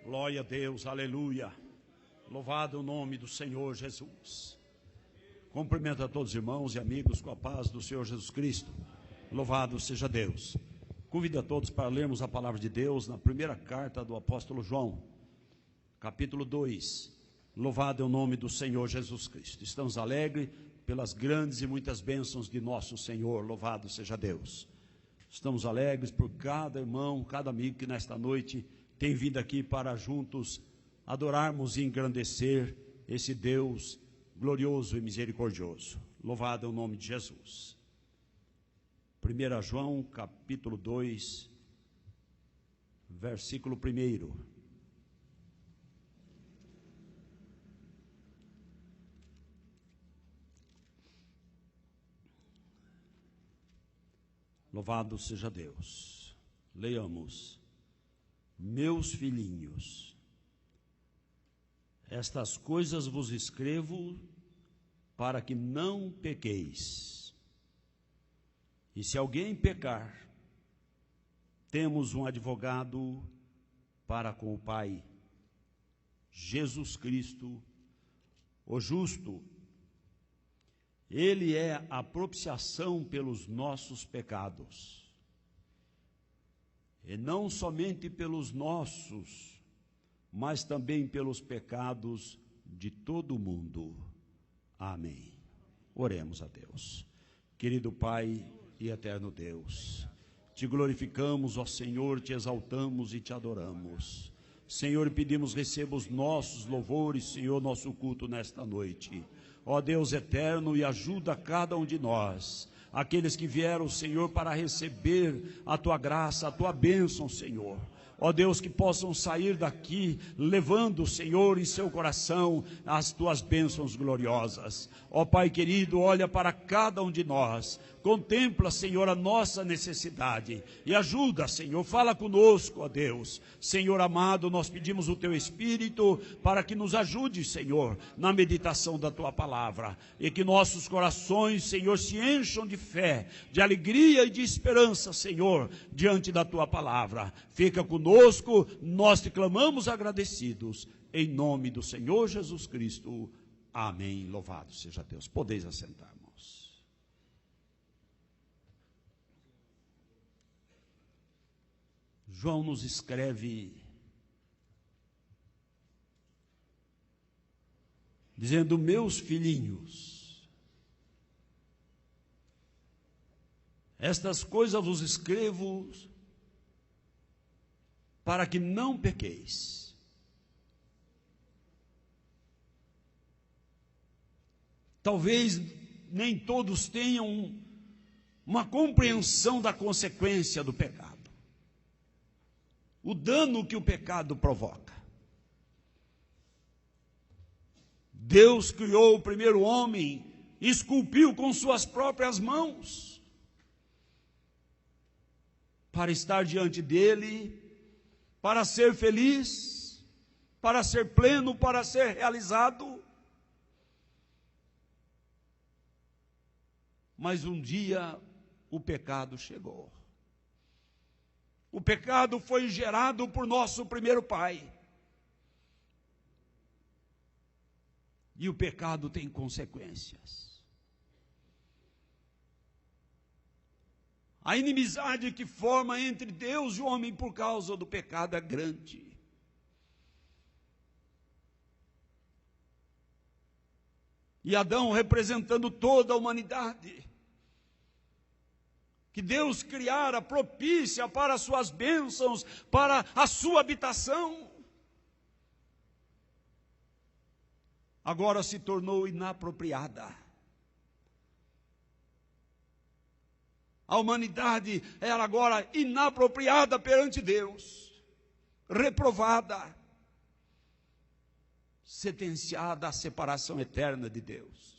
Glória a Deus, aleluia. Louvado o nome do Senhor Jesus. Cumprimento a todos os irmãos e amigos com a paz do Senhor Jesus Cristo. Louvado seja Deus. Convido a todos para lermos a palavra de Deus na primeira carta do apóstolo João, capítulo 2. Louvado é o nome do Senhor Jesus Cristo. Estamos alegres pelas grandes e muitas bênçãos de nosso Senhor. Louvado seja Deus. Estamos alegres por cada irmão, cada amigo que nesta noite tem vindo aqui para juntos adorarmos e engrandecer esse Deus glorioso e misericordioso. Louvado é o nome de Jesus. 1 João, capítulo 2, versículo 1. Louvado seja Deus. Leiamos. Meus filhinhos, estas coisas vos escrevo para que não pequeis. E se alguém pecar, temos um advogado para com o Pai, Jesus Cristo, o justo. Ele é a propiciação pelos nossos pecados, e não somente pelos nossos, mas também pelos pecados de todo o mundo. Amém. Oremos a Deus. Querido Pai e eterno Deus, te glorificamos, ó Senhor, te exaltamos e te adoramos. Senhor, pedimos, receba os nossos louvores, Senhor, nosso culto nesta noite. Ó Deus eterno, e ajuda cada um de nós, aqueles que vieram, Senhor, para receber a Tua graça, a Tua bênção, Senhor. Ó Deus, que possam sair daqui levando, Senhor, em seu coração as Tuas bênçãos gloriosas. Ó Pai querido, olha para cada um de nós, contempla, Senhor, a nossa necessidade e ajuda, Senhor, fala conosco, ó Deus. Senhor amado, nós pedimos o Teu Espírito para que nos ajude, Senhor, na meditação da Tua palavra, e que nossos corações, Senhor, se encham de fé, de alegria e de esperança, Senhor, diante da Tua palavra. Fica conosco, nós te clamamos agradecidos, em nome do Senhor Jesus Cristo. Amém. Louvado seja Deus. Podeis assentar, irmãos. João nos escreve dizendo: meus filhinhos, estas coisas vos escrevo para que não pequeis. Talvez nem todos tenham uma compreensão da consequência do pecado, o dano que o pecado provoca. Deus criou o primeiro homem, esculpiu com suas próprias mãos, para estar diante dele, para ser feliz, para ser pleno, para ser realizado. Mas um dia o pecado chegou. O pecado foi gerado por nosso primeiro pai. E o pecado tem consequências. A inimizade que forma entre Deus e o homem por causa do pecado é grande. E Adão, representando toda a humanidade, que Deus criara propícia para as suas bênçãos, para a sua habitação, agora se tornou inapropriada. A humanidade era agora inapropriada perante Deus, reprovada, sentenciada à separação eterna de Deus,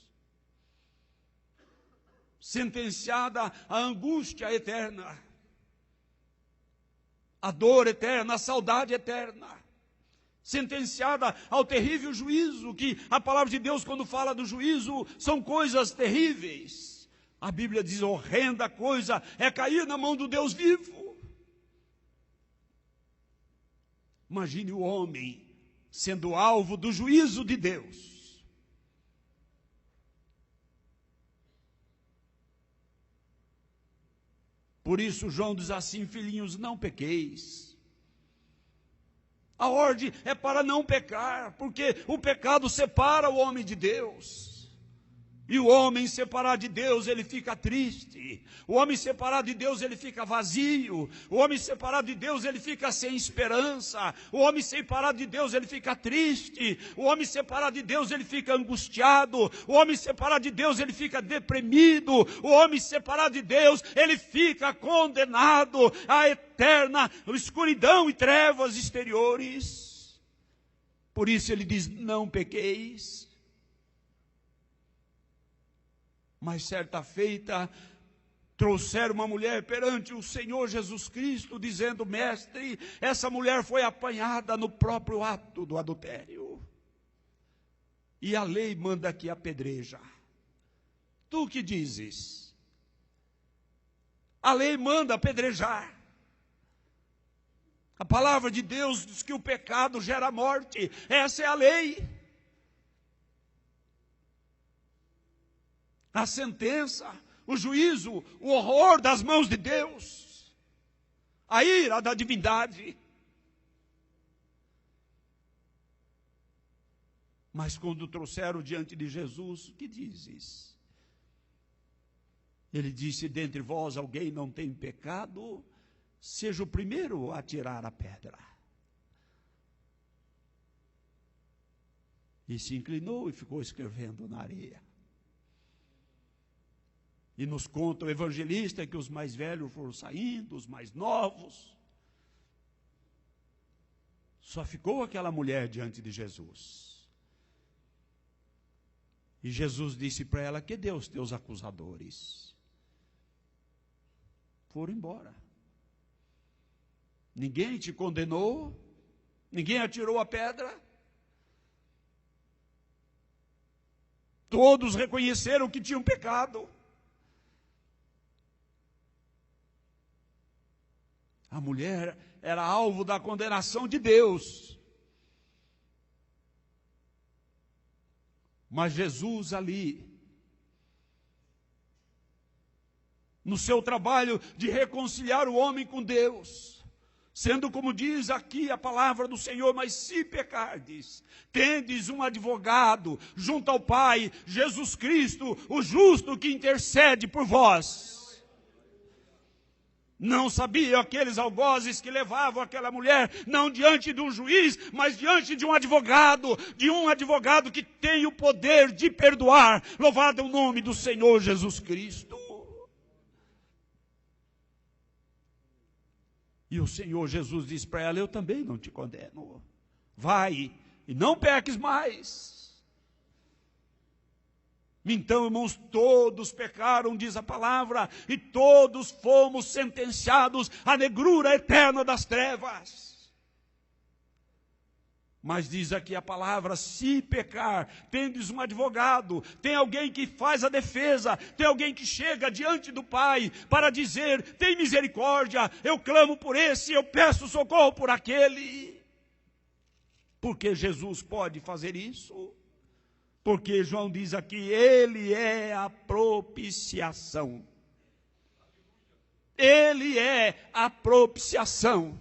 sentenciada à angústia eterna, à dor eterna, à saudade eterna, sentenciada ao terrível juízo, que a palavra de Deus, quando fala do juízo, são coisas terríveis. A Bíblia diz: horrenda coisa é cair na mão do Deus vivo. Imagine o homem sendo alvo do juízo de Deus. Por isso João diz assim: filhinhos, não pequeis. A ordem é para não pecar, porque o pecado separa o homem de Deus. E o homem separado de Deus, ele fica triste. O homem separado de Deus, ele fica vazio. O homem separado de Deus, ele fica sem esperança. O homem separado de Deus, ele fica triste. O homem separado de Deus, ele fica angustiado. O homem separado de Deus, ele fica deprimido. O homem separado de Deus, ele fica condenado à eterna escuridão e trevas exteriores. Por isso ele diz: não pequeis. Mas certa feita, trouxeram uma mulher perante o Senhor Jesus Cristo, dizendo: mestre, essa mulher foi apanhada no próprio ato do adultério. E a lei manda que apedreja. Tu que dizes? A lei manda apedrejar. A palavra de Deus diz que o pecado gera morte. Essa é a lei. A sentença, o juízo, o horror das mãos de Deus, a ira da divindade. Mas quando trouxeram diante de Jesus, o que dizes? Ele disse: dentre vós alguém não tem pecado, seja o primeiro a tirar a pedra. E se inclinou e ficou escrevendo na areia. E nos conta o evangelista que os mais velhos foram saindo, os mais novos. Só ficou aquela mulher diante de Jesus. E Jesus disse para ela: que dê os teus acusadores. Foram embora. Ninguém te condenou, ninguém atirou a pedra. Todos reconheceram que tinham pecado. A mulher era alvo da condenação de Deus. Mas Jesus ali, no seu trabalho de reconciliar o homem com Deus, sendo como diz aqui a palavra do Senhor: mas se pecardes, tendes um advogado junto ao Pai, Jesus Cristo, o justo, que intercede por vós. Não sabiam aqueles algozes que levavam aquela mulher, não diante de um juiz, mas diante de um advogado que tem o poder de perdoar. Louvado é o nome do Senhor Jesus Cristo. E o Senhor Jesus diz para ela: eu também não te condeno. Vai e não peques mais. Então, irmãos, todos pecaram, diz a palavra, e todos fomos sentenciados à negrura eterna das trevas. Mas diz aqui a palavra: se pecar, tendes um advogado, tem alguém que faz a defesa, tem alguém que chega diante do Pai para dizer: tem misericórdia, eu clamo por esse, eu peço socorro por aquele. Porque Jesus pode fazer isso? Porque João diz aqui: ele é a propiciação. Ele é a propiciação.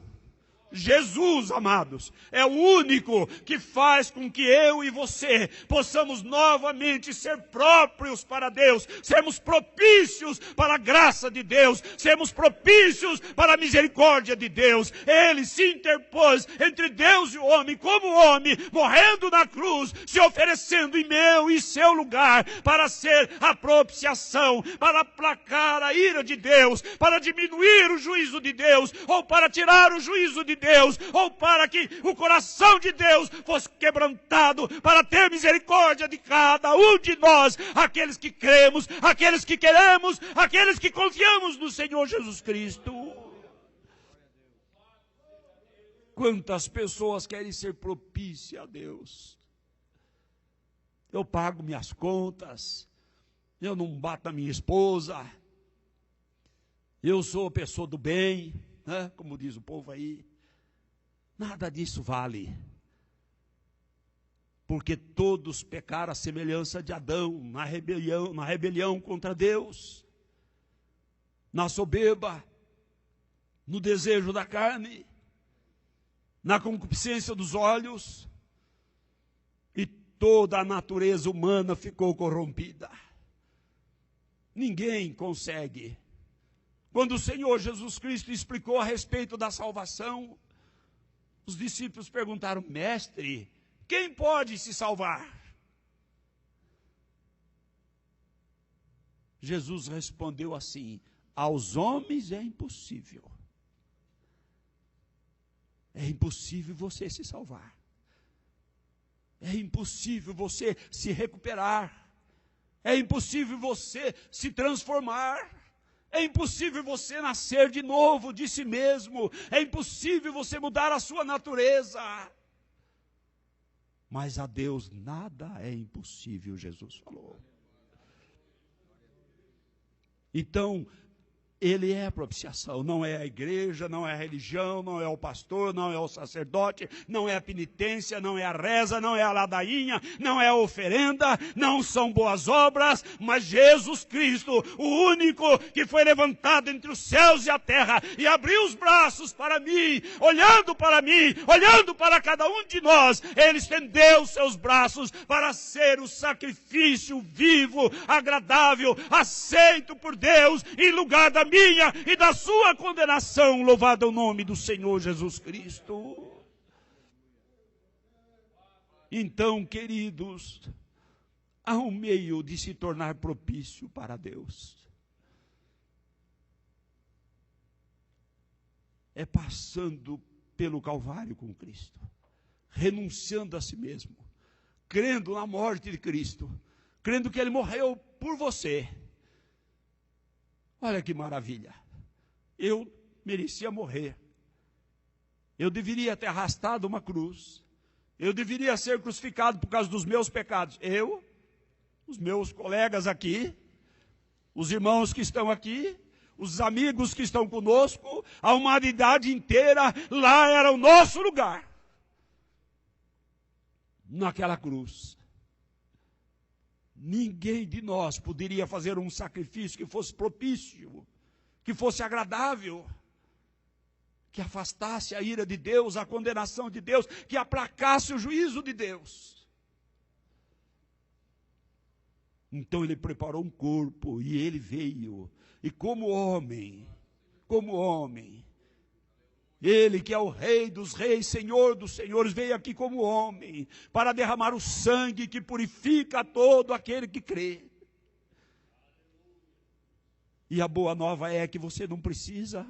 Jesus, amados, é o único que faz com que eu e você possamos novamente ser próprios para Deus, sermos propícios para a graça de Deus, sermos propícios para a misericórdia de Deus. Ele se interpôs entre Deus e o homem, como homem, morrendo na cruz, se oferecendo em meu e seu lugar, para ser a propiciação, para aplacar a ira de Deus, para diminuir o juízo de Deus, ou para tirar o juízo de Deus, ou para que o coração de Deus fosse quebrantado, para ter misericórdia de cada um de nós, aqueles que cremos, aqueles que queremos, aqueles que confiamos no Senhor Jesus Cristo. Quantas pessoas querem ser propícias a Deus? Eu pago minhas contas, eu não bato a minha esposa, eu sou pessoa do bem, né? Como diz o povo aí. Nada disso vale. Porque todos pecaram à semelhança de Adão, na rebelião contra Deus, na soberba, no desejo da carne, na concupiscência dos olhos, e toda a natureza humana ficou corrompida. Ninguém consegue. Quando o Senhor Jesus Cristo explicou a respeito da salvação, os discípulos perguntaram: mestre, quem pode se salvar? Jesus respondeu assim: aos homens é impossível. É impossível você se salvar. É impossível você se recuperar. É impossível você se transformar. É impossível você nascer de novo de si mesmo. É impossível você mudar a sua natureza. Mas a Deus nada é impossível, Jesus falou. Então, Ele é a propiciação, não é a igreja, não é a religião, não é o pastor, não é o sacerdote, não é a penitência, não é a reza, não é a ladainha, não é a oferenda, não são boas obras, mas Jesus Cristo, o único que foi levantado entre os céus e a terra e abriu os braços para mim, olhando para cada um de nós, Ele estendeu os seus braços para ser o sacrifício vivo, agradável, aceito por Deus, em lugar da minha e da sua condenação. Louvado é o nome do Senhor Jesus Cristo. Então, queridos, há um meio de se tornar propício para Deus. É passando pelo Calvário com Cristo, renunciando a si mesmo, crendo na morte de Cristo, crendo que Ele morreu por você. Olha que maravilha. Eu merecia morrer. Eu deveria ter arrastado uma cruz. Eu deveria ser crucificado por causa dos meus pecados. Eu, os meus colegas aqui, os irmãos que estão aqui, os amigos que estão conosco, a humanidade inteira, lá era o nosso lugar. Naquela cruz. Ninguém de nós poderia fazer um sacrifício que fosse propício, que fosse agradável, que afastasse a ira de Deus, a condenação de Deus, que aplacasse o juízo de Deus. Então Ele preparou um corpo e Ele veio, e como homem, Ele que é o Rei dos reis, Senhor dos senhores, veio aqui como homem, para derramar o sangue que purifica todo aquele que crê. E a boa nova é que você não precisa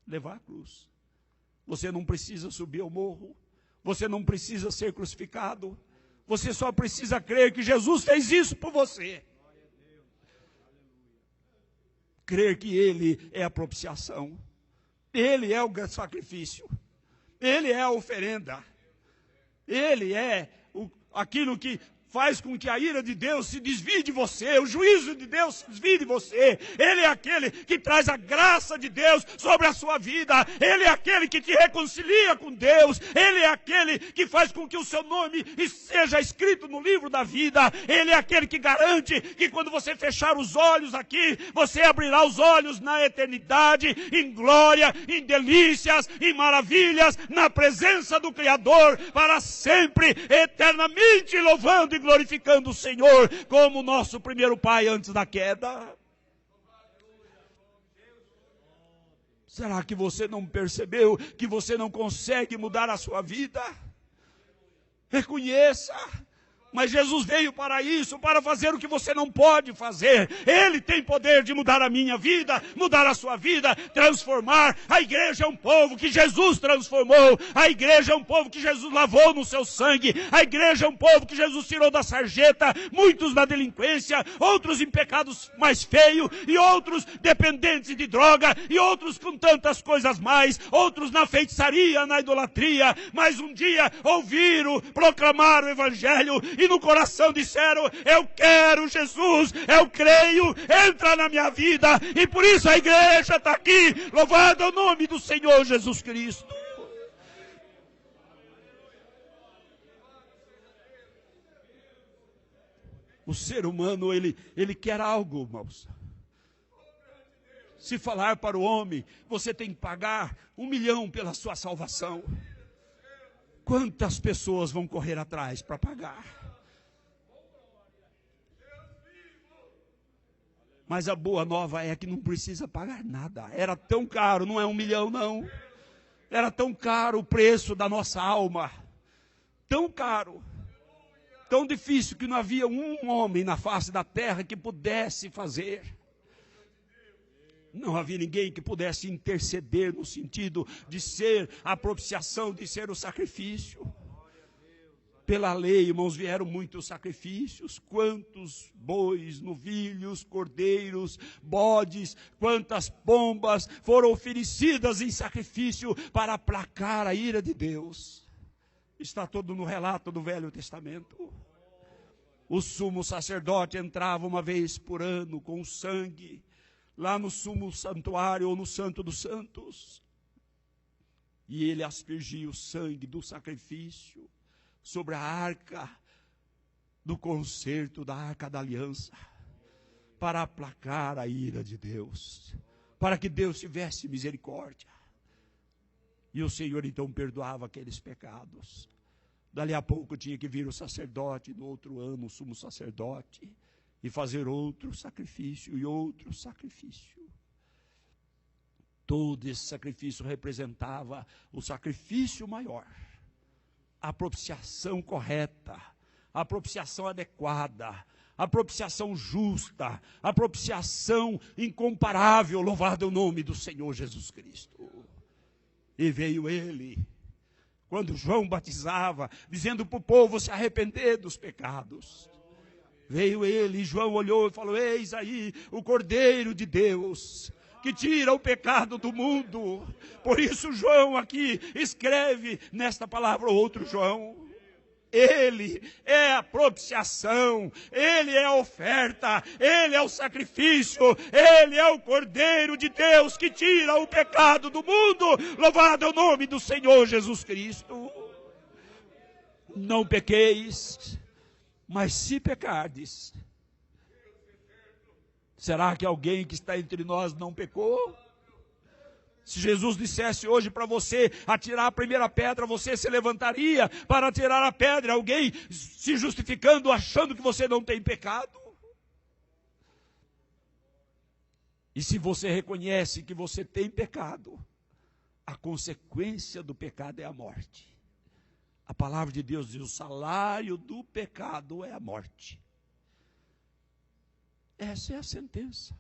levar a cruz. Você não precisa subir ao morro. Você não precisa ser crucificado. Você só precisa crer que Jesus fez isso por você. Crer que Ele é a propiciação. Ele é o sacrifício, Ele é a oferenda, Ele é aquilo que faz com que a ira de Deus se desvie de você, o juízo de Deus se desvie de você. Ele é aquele que traz a graça de Deus sobre a sua vida. Ele é aquele que te reconcilia com Deus. Ele é aquele que faz com que o seu nome seja escrito no livro da vida. Ele é aquele que garante que quando você fechar os olhos aqui, você abrirá os olhos na eternidade, em glória, em delícias, em maravilhas, na presença do Criador, para sempre, eternamente louvando e glorificando o Senhor como nosso primeiro pai antes da queda. Será que você não percebeu que você não consegue mudar a sua vida? Reconheça. Mas Jesus veio para isso, para fazer o que você não pode fazer. Ele tem poder de mudar a minha vida, mudar a sua vida, transformar. A igreja é um povo que Jesus transformou. A igreja é um povo que Jesus lavou no seu sangue. A igreja é um povo que Jesus tirou da sarjeta, muitos na delinquência, outros em pecados mais feios, e outros dependentes de droga, e outros com tantas coisas mais, outros na feitiçaria, na idolatria. Mas um dia ouviram, proclamaram o evangelho, e no coração disseram: eu quero Jesus, eu creio, entra na minha vida. E por isso a igreja está aqui. Louvado é o nome do Senhor Jesus Cristo. O ser humano, ele quer algo, irmãos. Se falar para o homem, você tem que pagar 1 milhão pela sua salvação. Quantas pessoas vão correr atrás para pagar? Mas a boa nova é que não precisa pagar nada. Era tão caro, não é 1 milhão não. Era tão caro o preço da nossa alma. Tão caro. Tão difícil que não havia um homem na face da terra que pudesse fazer. Não havia ninguém que pudesse interceder no sentido de ser a propiciação, de ser o sacrifício. Pela lei, irmãos, vieram muitos sacrifícios. Quantos bois, novilhos, cordeiros, bodes, quantas pombas foram oferecidas em sacrifício para aplacar a ira de Deus. Está todo no relato do Velho Testamento. O sumo sacerdote entrava uma vez por ano com o sangue, lá no sumo santuário ou no Santo dos Santos. E ele aspergia o sangue do sacrifício sobre a arca do concerto, da arca da aliança, para aplacar a ira de Deus, para que Deus tivesse misericórdia. E o Senhor então perdoava aqueles pecados. Dali a pouco tinha que vir o sacerdote, no outro ano o sumo sacerdote, e fazer outro sacrifício e outro sacrifício. Todo esse sacrifício representava o sacrifício maior, a propiciação correta, a propiciação adequada, a propiciação justa, a propiciação incomparável. Louvado é o nome do Senhor Jesus Cristo. E veio ele, quando João batizava, dizendo para o povo se arrepender dos pecados. Veio ele, e João olhou e falou: eis aí o Cordeiro de Deus, que tira o pecado do mundo. Por isso João aqui escreve nesta palavra, outro João. Ele é a propiciação, ele é a oferta, ele é o sacrifício, ele é o Cordeiro de Deus que tira o pecado do mundo. Louvado é o nome do Senhor Jesus Cristo. Não pequeis, mas se pecardes, será que alguém que está entre nós não pecou? Se Jesus dissesse hoje para você atirar a primeira pedra, você se levantaria para atirar a pedra? Alguém se justificando, achando que você não tem pecado? E se você reconhece que você tem pecado, a consequência do pecado é a morte. A palavra de Deus diz: o salário do pecado é a morte. Essa é a sentença.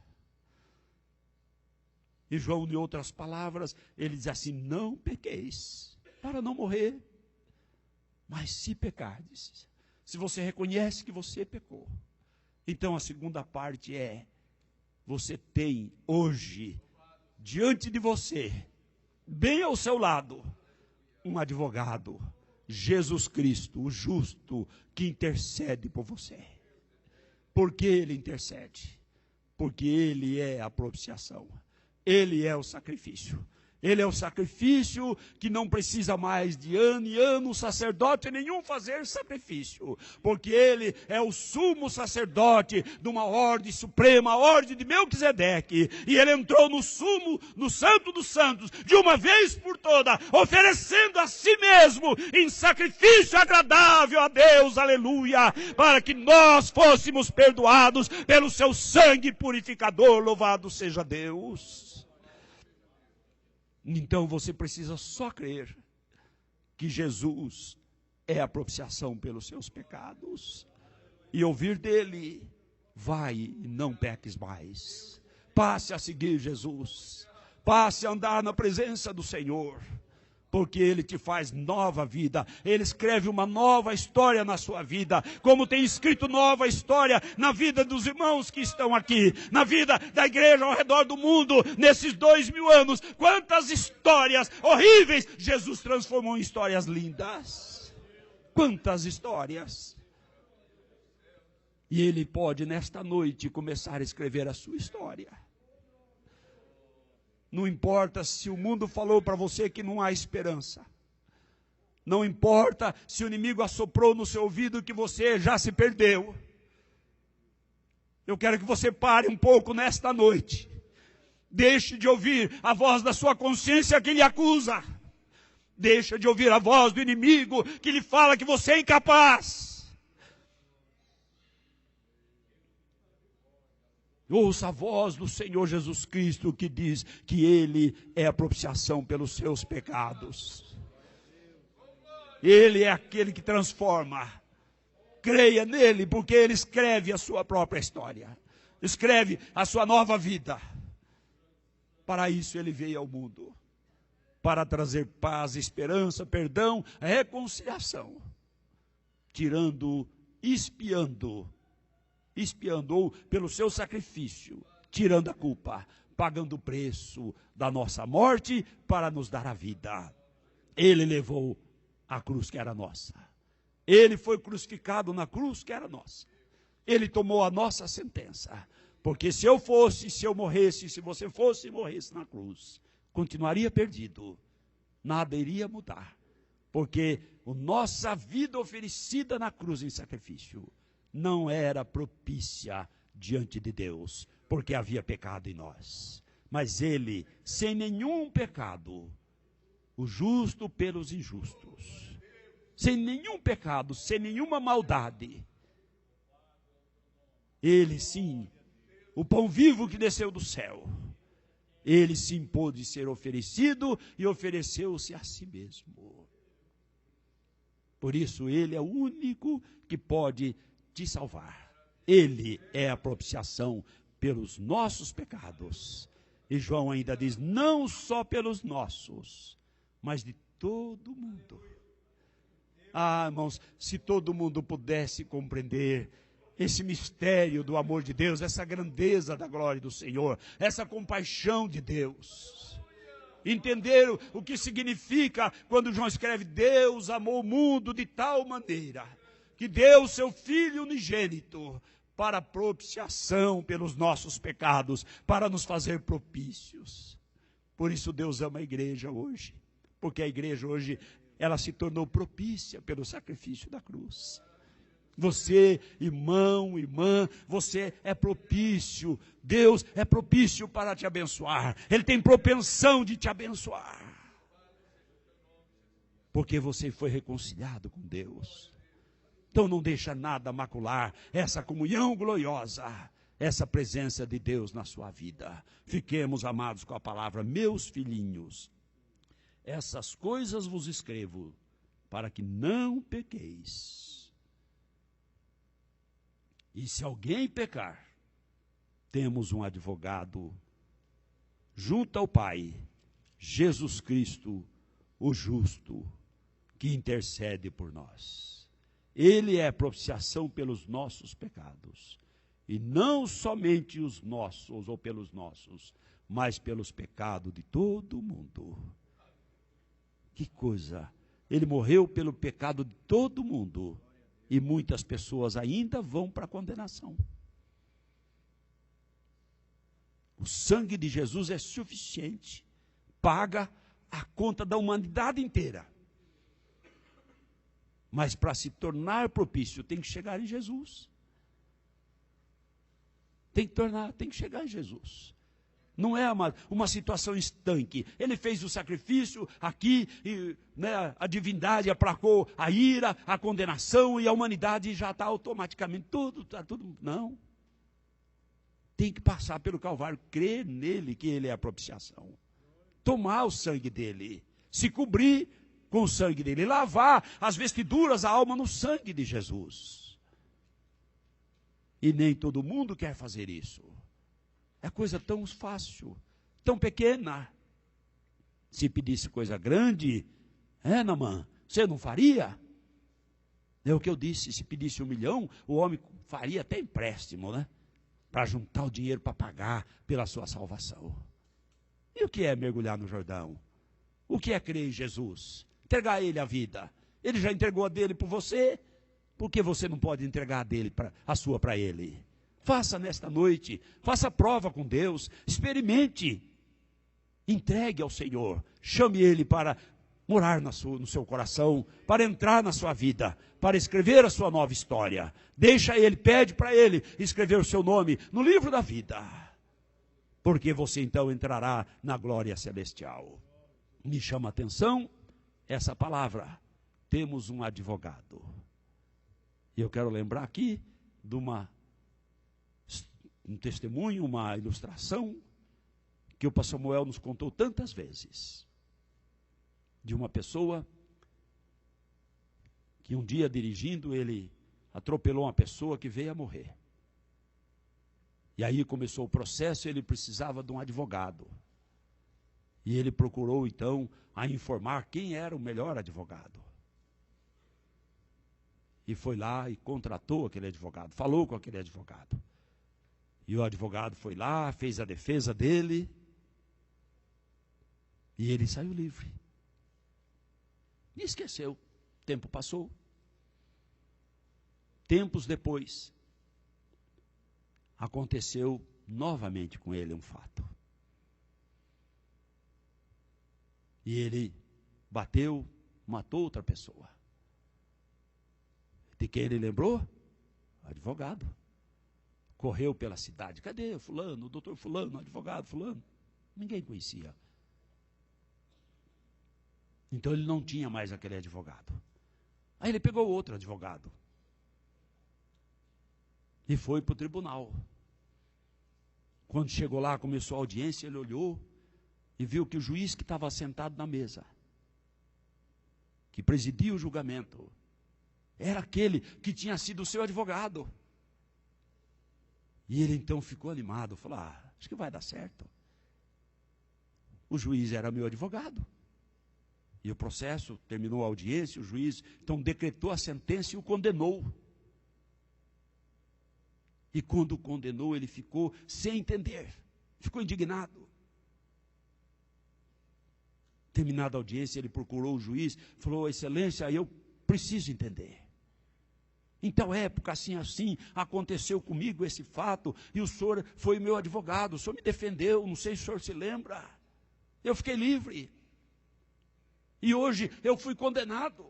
E João, em outras palavras, ele diz assim: não pequeis, para não morrer. Mas se pecardes, se você reconhece que você pecou, então a segunda parte é: você tem hoje, diante de você, bem ao seu lado, um advogado, Jesus Cristo, o justo, que intercede por você. Por que ele intercede? Porque ele é a propiciação. Ele é o sacrifício. Ele é o sacrifício que não precisa mais de ano em ano sacerdote nenhum fazer sacrifício. Porque ele é o sumo sacerdote de uma ordem suprema, a ordem de Melquisedeque. E ele entrou no Santo dos Santos, de uma vez por toda, oferecendo a si mesmo em sacrifício agradável a Deus, aleluia, para que nós fôssemos perdoados pelo seu sangue purificador. Louvado seja Deus. Então você precisa só crer que Jesus é a propiciação pelos seus pecados e ouvir dele: vai e não peques mais. Passe a seguir Jesus, passe a andar na presença do Senhor, porque ele te faz nova vida. Ele escreve uma nova história na sua vida, como tem escrito nova história na vida dos irmãos que estão aqui, na vida da igreja ao redor do mundo, nesses 2000 anos. Quantas histórias horríveis Jesus transformou em histórias lindas. Quantas histórias. E ele pode nesta noite começar a escrever a sua história. Não importa se o mundo falou para você que não há esperança. Não importa se o inimigo assoprou no seu ouvido que você já se perdeu. Eu quero que você pare um pouco nesta noite. Deixe de ouvir a voz da sua consciência que lhe acusa. Deixa de ouvir a voz do inimigo que lhe fala que você é incapaz. Ouça a voz do Senhor Jesus Cristo que diz que Ele é a propiciação pelos seus pecados. Ele é aquele que transforma. Creia nele, porque Ele escreve a sua própria história. Escreve a sua nova vida. Para isso Ele veio ao mundo. Para trazer paz, esperança, perdão, reconciliação. Tirando, expiando ou pelo seu sacrifício, tirando a culpa, pagando o preço da nossa morte para nos dar a vida. Ele levou a cruz que era nossa. Ele foi crucificado na cruz que era nossa. Ele tomou a nossa sentença. Porque se eu morresse, se você fosse e morresse na cruz, continuaria perdido. Nada iria mudar. Porque a nossa vida oferecida na cruz em sacrifício não era propícia diante de Deus, porque havia pecado em nós. Mas Ele, sem nenhum pecado, o justo pelos injustos, sem nenhum pecado, sem nenhuma maldade, Ele sim, o pão vivo que desceu do céu, Ele sim pôde ser oferecido e ofereceu-se a si mesmo. Por isso Ele é o único que pode te salvar. Ele é a propiciação pelos nossos pecados. E João ainda diz, não só pelos nossos, mas de todo mundo. Ah, irmãos, se todo mundo pudesse compreender esse mistério do amor de Deus, essa grandeza da glória do Senhor, essa compaixão de Deus. Entender o que significa quando João escreve, Deus amou o mundo de tal maneira que deu seu Filho unigênito para propiciação pelos nossos pecados, para nos fazer propícios. Por isso Deus ama a igreja hoje, porque a igreja hoje, ela se tornou propícia pelo sacrifício da cruz. Você, irmão, irmã, você é propício. Deus é propício para te abençoar. Ele tem propensão de te abençoar. Porque você foi reconciliado com Deus. Então não deixa nada macular essa comunhão gloriosa, essa presença de Deus na sua vida. Fiquemos amados com a palavra, meus filhinhos. Essas coisas vos escrevo para que não pequeis. E se alguém pecar, temos um advogado junto ao Pai, Jesus Cristo, o justo, que intercede por nós. Ele é a propiciação pelos nossos pecados. E não somente os nossos ou pelos nossos, mas pelos pecados de todo mundo. Que coisa! Ele morreu pelo pecado de todo mundo. E muitas pessoas ainda vão para a condenação. O sangue de Jesus é suficiente. Paga a conta da humanidade inteira. Mas para se tornar propício, tem que chegar em Jesus. Tem que chegar em Jesus. Não é uma situação estanque. Ele fez o sacrifício aqui, e, a divindade aplacou a ira, a condenação, e a humanidade já está automaticamente, tudo. Não. Tem que passar pelo Calvário, crer nele, que ele é a propiciação. Tomar o sangue dele, se cobrir com o sangue dele, lavar as vestiduras, a alma no sangue de Jesus. E nem todo mundo quer fazer isso. É coisa tão fácil, tão pequena. Se pedisse coisa grande, Naamã, você não faria? É o que eu disse, se pedisse 1 milhão, o homem faria até empréstimo, para juntar o dinheiro para pagar pela sua salvação. E o que é mergulhar no Jordão? O que é crer em Jesus? Entregar a Ele a vida. Ele já entregou a dele por você, por que você não pode entregar a sua para Ele? Faça nesta noite, faça prova com Deus, experimente, entregue ao Senhor, chame Ele para morar no seu coração, para entrar na sua vida, para escrever a sua nova história. Deixa ele, pede para ele escrever o seu nome no livro da vida, porque você então entrará na glória celestial. Me chama a atenção essa palavra, temos um advogado. E eu quero lembrar aqui de um testemunho, uma ilustração, que o pastor Samuel nos contou tantas vezes, de uma pessoa que um dia dirigindo, ele atropelou uma pessoa que veio a morrer. E aí começou o processo, ele precisava de um advogado. E ele procurou então a informar quem era o melhor advogado. E foi lá e contratou aquele advogado, falou com aquele advogado. E o advogado foi lá, fez a defesa dele, e ele saiu livre. E esqueceu. O tempo passou. Tempos depois, aconteceu novamente com ele um fato. E ele bateu, matou outra pessoa. De quem ele lembrou? O advogado. Correu pela cidade. Cadê fulano, o doutor fulano, o advogado fulano? Ninguém conhecia. Então ele não tinha mais aquele advogado. Aí ele pegou outro advogado. E foi para o tribunal. Quando chegou lá, começou a audiência, ele olhou e viu que o juiz que estava sentado na mesa, que presidia o julgamento, era aquele que tinha sido o seu advogado. E ele então ficou animado, falou, acho que vai dar certo. O juiz era meu advogado. E o processo, terminou a audiência, o juiz então decretou a sentença e o condenou. E quando o condenou, ele ficou sem entender, ficou indignado. Terminada a audiência, ele procurou o juiz, falou, excelência, eu preciso entender. Em tal época, assim, aconteceu comigo esse fato, e o senhor foi meu advogado, o senhor me defendeu, não sei se o senhor se lembra. Eu fiquei livre. E hoje eu fui condenado.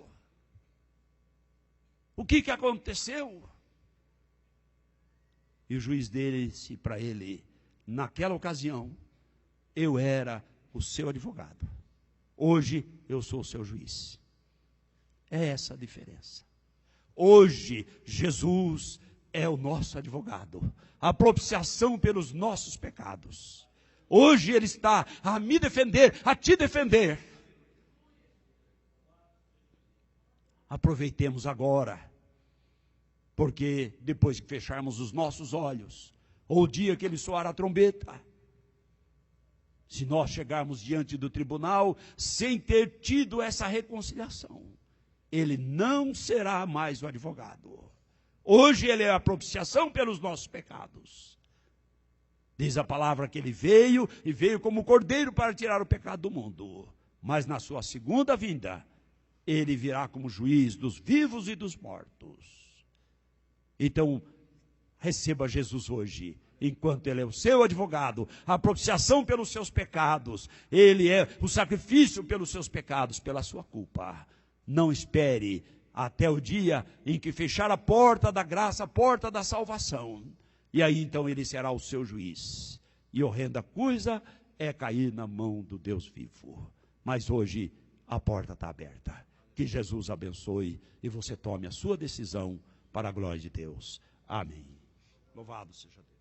O que aconteceu? E o juiz disse para ele, naquela ocasião, eu era o seu advogado. Hoje eu sou o seu juiz. É essa a diferença. Hoje Jesus é o nosso advogado, a propiciação pelos nossos pecados. Hoje Ele está a me defender, a te defender. Aproveitemos agora, porque depois que fecharmos os nossos olhos, ou o dia que Ele soar a trombeta, se nós chegarmos diante do tribunal sem ter tido essa reconciliação, Ele não será mais o advogado. Hoje Ele é a propiciação pelos nossos pecados. Diz a palavra que Ele veio, e veio como cordeiro para tirar o pecado do mundo. Mas na sua segunda vinda, Ele virá como juiz dos vivos e dos mortos. Então, receba Jesus hoje, enquanto Ele é o seu advogado, a propiciação pelos seus pecados. Ele é o sacrifício pelos seus pecados, pela sua culpa. Não espere até o dia em que fechar a porta da graça, a porta da salvação. E aí então Ele será o seu juiz. E horrenda coisa é cair na mão do Deus vivo. Mas hoje a porta está aberta. Que Jesus abençoe e você tome a sua decisão para a glória de Deus. Amém. Louvado seja Deus.